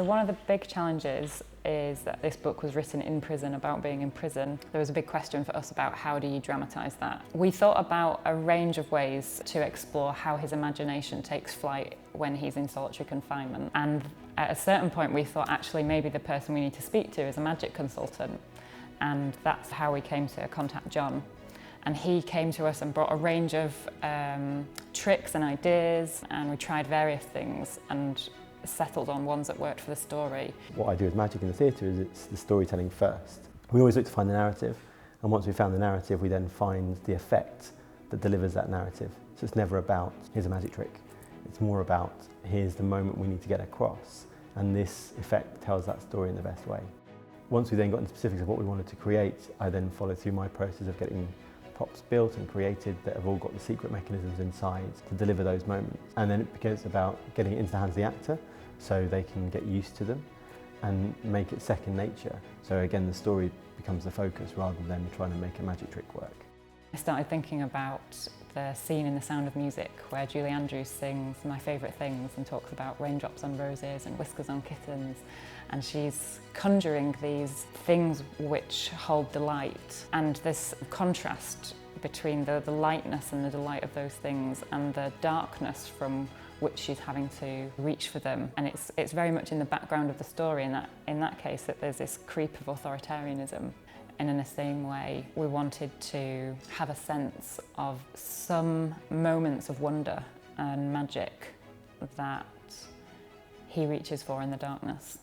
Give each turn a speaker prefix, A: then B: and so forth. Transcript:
A: One of the big challenges is that this book was written in prison, about being in prison. There was a big question for us about how do you dramatise that. We thought about a range of ways to explore how his imagination takes flight when he's in solitary confinement. And at a certain point we thought actually maybe the person we need to speak to is a magic consultant. And that's how we came to contact John. And he came to us and brought a range of tricks and ideas, and we tried various things and settled on ones that worked for the story.
B: What I do with magic in the theatre is it's the storytelling first. We always look to find the narrative, and once we found the narrative we then find the effect that delivers that narrative. So it's never about here's a magic trick, it's more about here's the moment we need to get across, and this effect tells that story in the best way. Once we then got into specifics of what we wanted to create, I then followed through my process of getting props built and created that have all got the secret mechanisms inside to deliver those moments. And then it becomes about getting it into the hands of the actor so they can get used to them and make it second nature. So again, the story becomes the focus rather than trying to make a magic trick work.
A: I started thinking about the scene in The Sound of Music where Julie Andrews sings My Favourite Things and talks about raindrops on roses and whiskers on kittens, and she's conjuring these things which hold delight, and this contrast between the lightness and the delight of those things and the darkness from which she's having to reach for them. And it's very much in the background of the story in that case that there's this creep of authoritarianism. And in the same way, we wanted to have a sense of some moments of wonder and magic that he reaches for in the darkness.